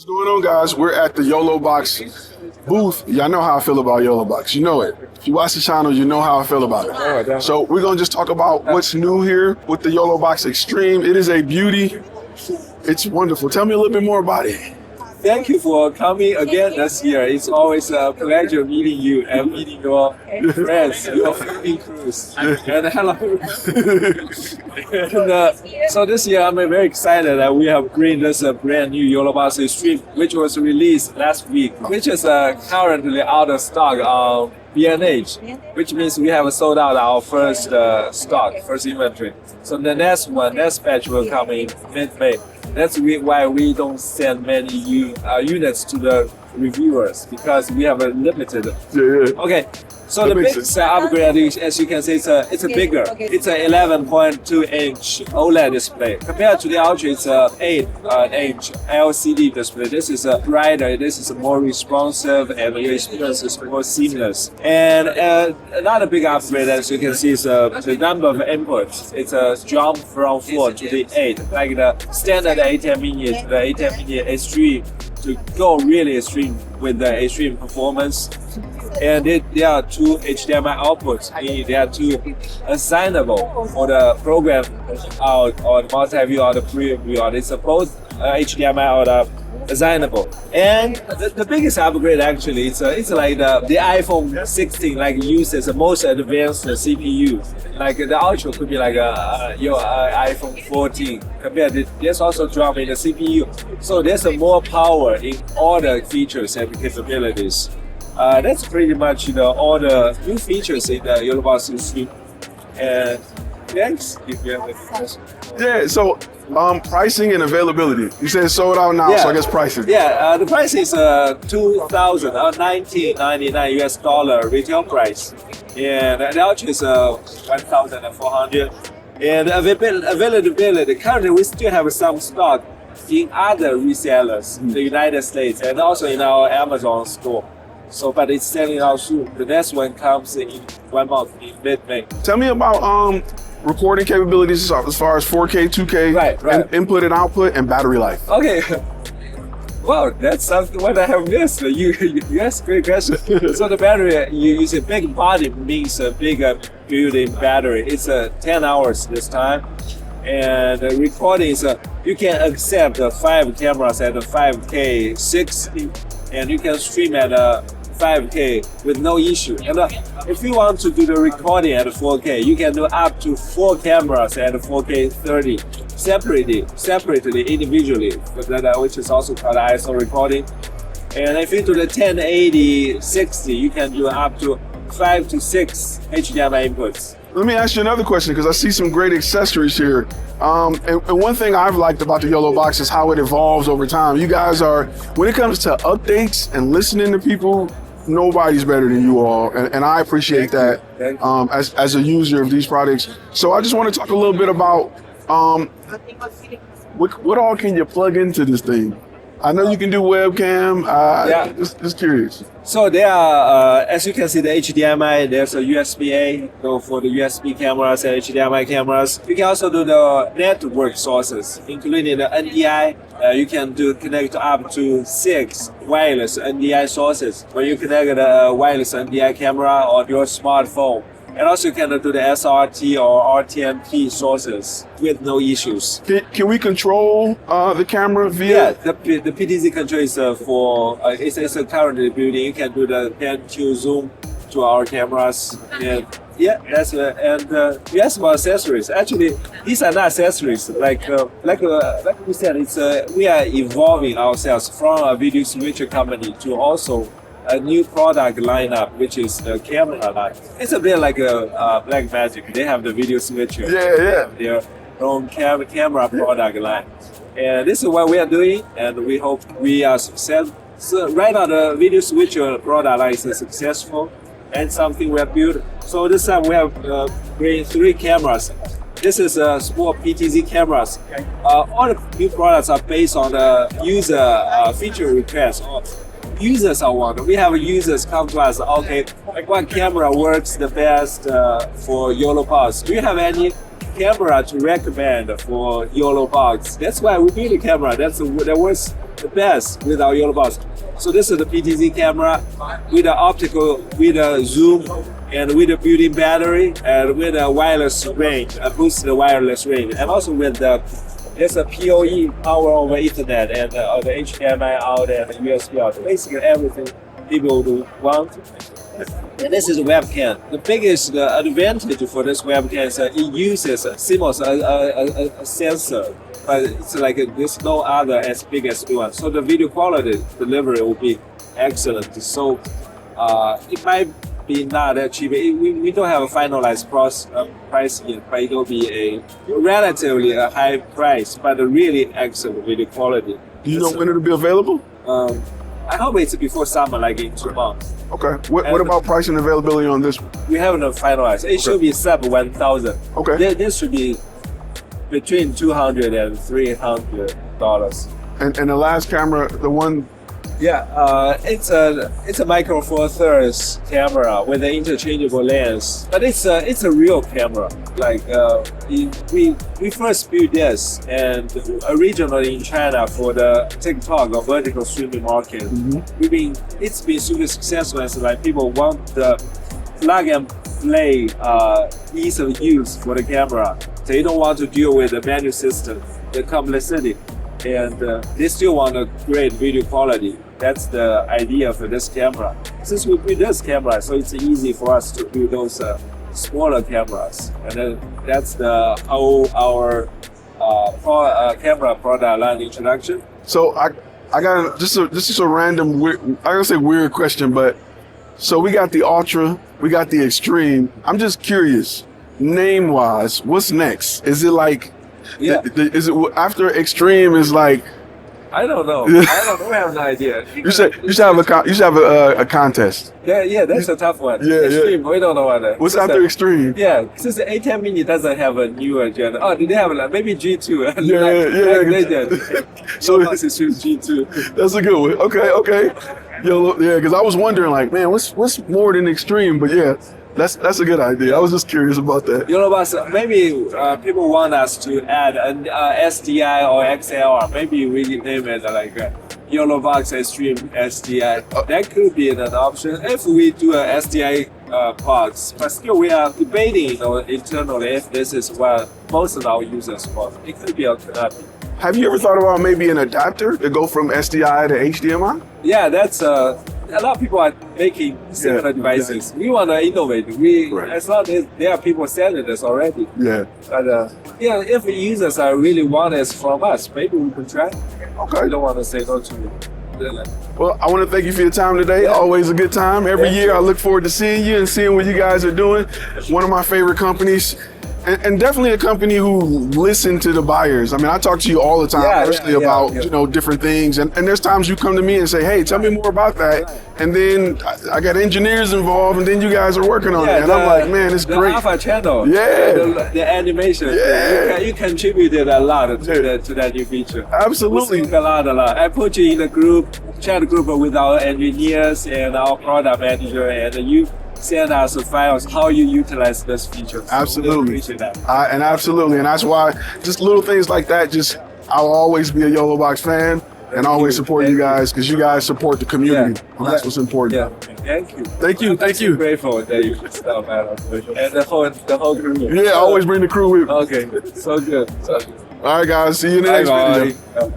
What's going on, guys? We're at the YoloBox booth. Y'all know how I feel about YoloBox. You know it. If you watch the channel, you know how I feel about it. So we're going to just talk about what's new here with the YoloBox Extreme. It is a beauty. It's wonderful. Tell me a little bit more about it. Thank you for coming again this year. It's always a pleasure meeting you and meeting your friends, your filming crews. And hello. So this year I'm very excited that we have bring this brand new YoloBox Extreme, which was released last week, which is currently out of stock on B&H, which means we have sold out our first stock, first inventory. So the next batch will come in mid-May. That's why we don't send many units to the reviewers, because we have a limited. Okay, so the big upgrade, as you can see, it's a bigger. It's an 11.2-inch OLED display. Compared to the Ultra, it's a 8-inch LCD display. This is a brighter, this is more responsive, and your experience is more seamless. And another big upgrade, as you can see, is the number of inputs. It's a jump from 4 to the 8, like the standard A10 Mini to the A10 Mini Extreme, to go really extreme with the extreme performance. And there are two HDMI outputs, meaning there are two assignable for the program out or the multi-view or the preview. It's both HDMI or the assignable. And the biggest upgrade actually, it's like the iPhone 16 like uses the most advanced CPU. Like the Ultra could be like your iPhone 14. Compared to there's also drop in the CPU. So there's more power in all the features and capabilities. That's pretty much all the new features in the YoloBox Extreme. And thanks if you have any questions. Yeah, so pricing and availability. You said it's sold out now, so I guess pricing. Yeah, the price is $1999 US retail price. And the Ultra is 1,400. And availability, currently we still have some stock in other resellers in the United States and also in our Amazon store. So, but it's selling out soon. The next one comes in 1 month, in mid-May. Tell me about recording capabilities as far as 4K, 2K, right. Input and output, and battery life. Okay. Wow, that's something what I have missed. You asked a great question. So the battery, you use a big body, means a bigger built-in battery. It's 10 hours this time. And the recording is, you can accept 5 cameras at 5K 60, and you can stream at 5K with no issue. And if you want to do the recording at 4K, you can do up to 4 cameras at 4K 30 separately, individually, which is also called ISO recording. And if you do the 1080 60, you can do up to 5 to 6 HDMI inputs. Let me ask you another question, because I see some great accessories here. And one thing I've liked about the YoloBox is how it evolves over time. You guys are, when it comes to updates and listening to people, nobody's better than you all. And I appreciate that as a user of these products. So I just want to talk a little bit about what all can you plug into this thing? I know you can do webcam. Just curious. So there are, as you can see, the HDMI. There's a USB-A, so for the USB cameras and HDMI cameras. You can also do the network sources, including the NDI. You can connect up to 6 wireless NDI sources, where you connect the wireless NDI camera on your smartphone. And also you can do the SRT or RTMP sources with no issues. Can we control the camera via? Yeah, the PTZ control is for, it's currently building. You can do the pan to zoom to our cameras. And yeah, that's and you asked about accessories. Actually, these are not accessories. Like we said, we are evolving ourselves from a video switcher company to also a new product lineup, which is the camera line. It's a bit like a Black Magic. They have the video switcher. Their own camera product line. And this is what we are doing, and we hope we are successful. So right now, the video switcher product line is successful and something we have built. So this time we have bring 3 cameras. This is small PTZ cameras. All the new products are based on the user feature request. Users are one. We have users come to us, okay, what camera works the best for YoloBox? Do you have any camera to recommend for YoloBox. That's why we built the camera. That was the best with our YoloBox. So this is the PTZ camera with the optical, with a zoom, and with a built-in battery, and with a wireless range, a boosted wireless range, and also with there's a PoE, power over Ethernet, and the HDMI out and the USB out. Basically everything people would want. And this is a webcam. The biggest advantage for this webcam is it uses a CMOS a sensor, but it's like there's no other as big as this one. So the video quality delivery will be excellent. So it might be not that cheap. We don't have a finalized price yet, but it will be a relatively high price, but a really excellent video quality. Do you know when it'll be available? I hope it's before summer, like in 2 months. Okay. What about price and availability on this one? We haven't finalized. It should be sub 1,000. Okay. This should be between $200 and $300. And the last camera, the one. Yeah, it's a Micro Four Thirds camera with an interchangeable lens, but it's a real camera. Like we first built this and originally in China for the TikTok or vertical streaming market. It's been super successful. As like people want the plug and play ease of use for the camera. They don't want to deal with the menu system, the complexity, and they still want a great video quality. That's the idea for this camera. Since we built this camera, so it's easy for us to build those smaller cameras. And then that's how our camera product line introduction. So I got this is a random I don't say weird question, but so we got the Ultra, we got the Extreme. I'm just curious, name wise, what's next? Is it like is it after Extreme is like? I don't know. We have no idea. You should have a contest. Yeah, that's a tough one. Yeah, Extreme, we don't know what. What's after Extreme? Yeah, since the A10 Mini doesn't have a new agenda. Oh, did they have maybe G2? So this is G2. That's a good one. Okay. Yeah, because I was wondering, like, man, what's more than Extreme? But yeah. That's a good idea. I was just curious about that. YoloBox, maybe people want us to add an SDI or XLR. Maybe we name it like YoloBox Extreme SDI. That could be an option if we do a SDI parts. But still, we are debating internally if this is what most of our users want. It could be alternative. Have you ever thought about maybe an adapter to go from SDI to HDMI? Yeah, that's a lot of people are making similar devices. We want to innovate. As long as there are people selling this already. Yeah. But if the users really want this from us, maybe we can try. Okay. We don't want to say no to it. Well, I want to thank you for your time today. Always a good time. Every year I look forward to seeing you and seeing what you guys are doing. One of my favorite companies. And definitely a company who listen to the buyers. I mean, I talk to you all the time personally about different things. And there's times you come to me and say, hey, tell me more about that. And then I got engineers involved, and then you guys are working on it. And I'm like, man, it's great. The Alpha channel. Yeah. The animation. Yeah. You contributed a lot to that new feature. Absolutely. A lot. I put you in a chat group with our engineers and our product manager, and you send us the files how you utilize this feature. So absolutely. That. And that's why just little things like that, I'll always be a YoloBox fan and always support you guys because you guys support the community. And that's what's important. Yeah. Thank you. I'm grateful that you stuff out and the whole crew. Yeah, always bring the crew with me. Okay. So good. All right, guys. See you in the next video.